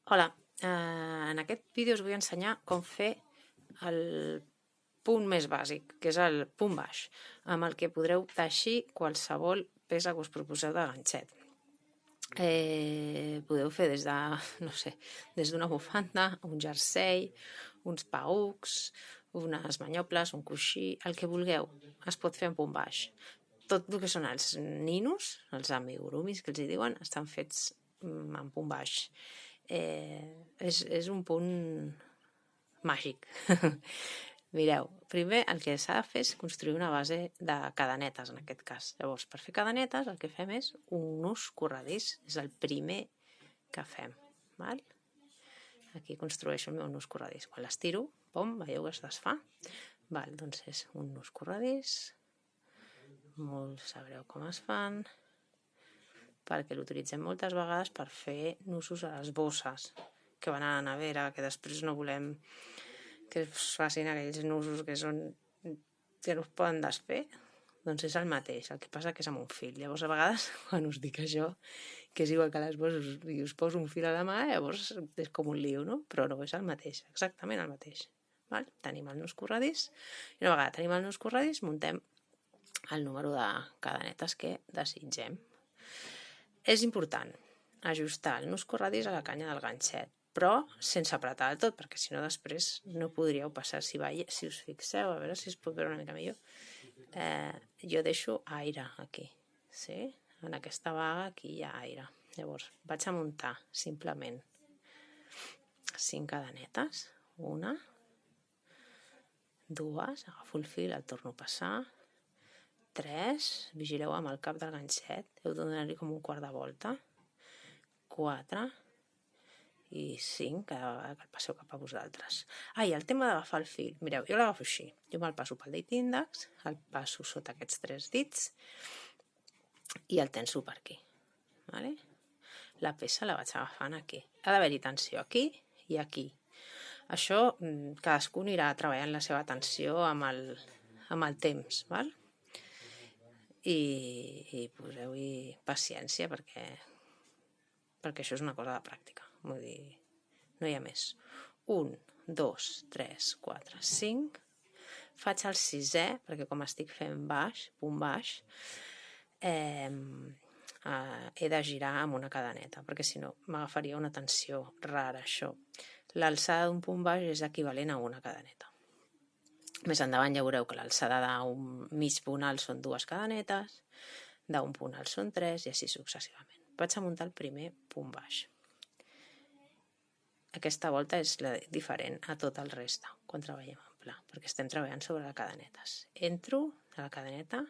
Hola, en aquest vídeo us vull ensenyar com fer el punt més bàsic, que és el punt baix, amb el que podreu teixir qualsevol peça que us proposeu de ganxet. Podeu fer des de, no sé, des d'una bufanda, un jersei, uns paucs, unes manyoples, un coixí, el que vulgueu, es pot fer en punt baix. Tot el que són els ninos, els amigurumis que els hi diuen, estan fets en punt baix. És un punt màgic. Mireu, primer el que s'ha de fer és construir una base de cadenetes, en aquest cas. Llavors, per fer cadenetes el que fem és un nus corredís, és el primer que fem. Val? Aquí construeixo el meu nus corredís. Quan l'estiro, pom, veieu que es desfà. Val, doncs és un nus corredís. Molts sabreu com es fan, perquè l'utilitzem moltes vegades per fer nusos a les bosses que van a la nevera, que després no volem que es facin aquells nusos que no es poden desfer. Doncs és el mateix, el que passa que és amb un fil. Llavors, a vegades, quan us dic això, que és igual que les bosses, i us poso un fil a la mà, llavors és com un lío, no? Però no, és el mateix, exactament el mateix. Val? Tenim el nus corredís, i una vegada tenim el nus corredís, muntem el número de cadenetes que desitgem. És important ajustar el nus corredís a la canya del ganxet, però sense apretar del tot, perquè si no després no podríeu passar. Si us fixeu, a veure si es pot veure una mica millor, jo deixo aire aquí, sí? En aquesta vaga aquí hi ha aire. Llavors vaig a muntar simplement 5 cadenetes, 1, 2, agafo el fil, el torno a passar, 3, vigileu amb el cap del ganxet, heu de donar-li com un quart de volta, 4 i 5 cada vegada que el passeu cap a vosaltres. I el tema d'agafar el fil, mireu, jo l'agafo així, jo me'l passo pel dit índex, el passo sota aquests 3 dits i el tenso per aquí. Vale? La peça la vaig agafant aquí. Ha d'haver-hi tensió aquí i aquí. Això cadascú anirà treballant la seva tensió amb el temps, val? I poseu-hi paciència perquè això és una cosa de pràctica. Vull dir, no hi ha més. 1, 2, 3, 4, 5. Faig el 6è, perquè com estic fent baix, punt baix, he de girar amb una cadeneta, perquè si no m'agafaria una tensió rara, això. L'alçada d'un punt baix és equivalent a una cadeneta. Més endavant ja veureu que l'alçada d'un mig punt alt són 2 cadenetes, d'un punt alt són 3 i així successivament. Vaig a muntar el primer punt baix. Aquesta volta és diferent a tot el reste quan treballem en pla, perquè estem treballant sobre les cadenetes. Entro a la cadeneta,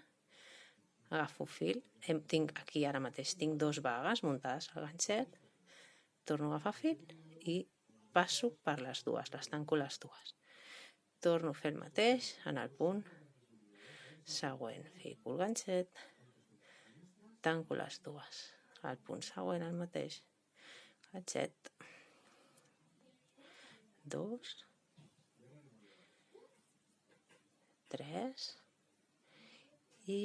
agafo fil, aquí ara mateix tinc 2 vagues muntades al ganxet, torno a agafar fil i passo per les 2, les tanco les 2. Torno a fer el mateix en el punt següent. Fico el ganxet, tanco les 2. Al punt següent el mateix. Ganxet. 2. 3. I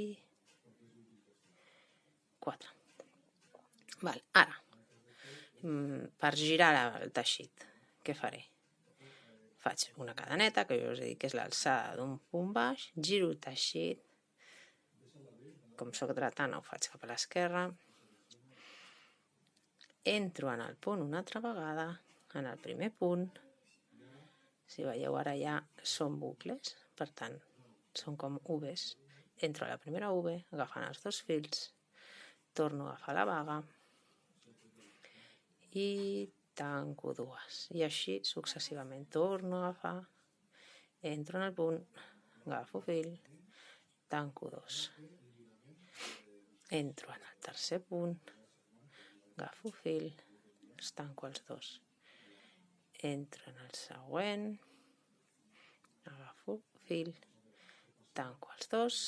4. Val, ara, per girar el teixit, què faré? Faig una cadeneta, que jo us he dit que és l'alçada d'un punt baix, giro el teixit, com soc dretana ho faig cap a l'esquerra, entro en el punt una altra vegada, en el primer punt, si veieu ara ja són bucles, per tant són com Vs, entro a la primera V, agafant els 2 fils, torno a agafar la vaga i tanco 2, i així successivament. Torno a agafar, entro en el punt, agafo fil, tanco 2, entro en el tercer punt, agafo fil, els tanco els 2, entro en el següent, agafo fil, tanco els 2,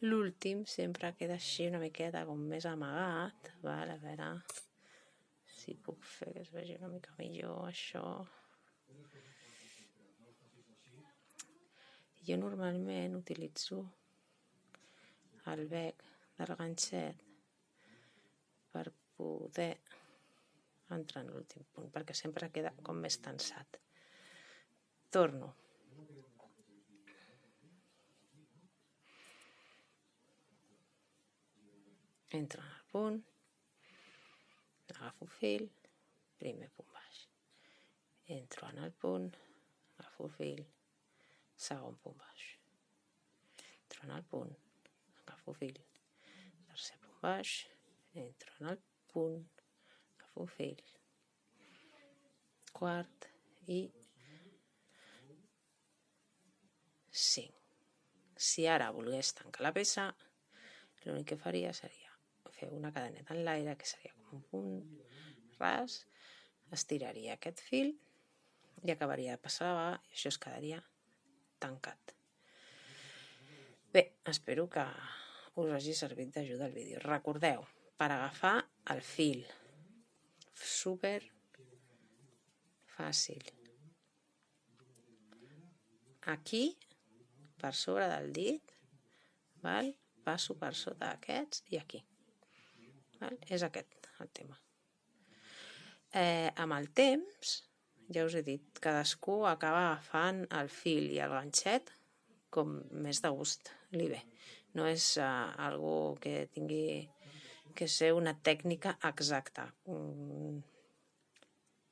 l'últim sempre queda així una miqueta com més amagat, val? A veure si puc fer que es vegi una mica millor això. Jo normalment utilitzo el bec del ganxet per poder entrar en l'últim punt, perquè sempre queda com més tensat. Torno. Entro en el punt, agafo fil, primer punt baix. Entro en el punt, agafo fil, segon punt baix. Entro en el punt, agafo fil, tercer punt baix, entro en el punt, agafo fil, quart i 5. Si ara volgués tancar la peça, l'únic que faria seria fer una cadeneta en l'aire, que seria com un punt ras, estiraria aquest fil i acabaria de passar la vaga i això es quedaria tancat. Bé, espero que us hagi servit d'ajuda el vídeo. Recordeu, per agafar el fil, super fàcil. Aquí, per sobre del dit, val? Passo per sota d'aquests i aquí. Val? És aquest el tema. Amb el temps, ja us he dit, cadascú acaba agafant el fil i el ganxet com més de gust li ve. No és algo que tingui que ser una tècnica exacta.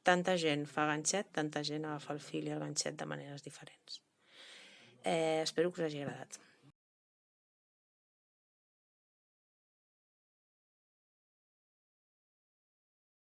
Tanta gent fa ganxet, tanta gent agafa el fil i el ganxet de maneres diferents. Espero que us hagi agradat.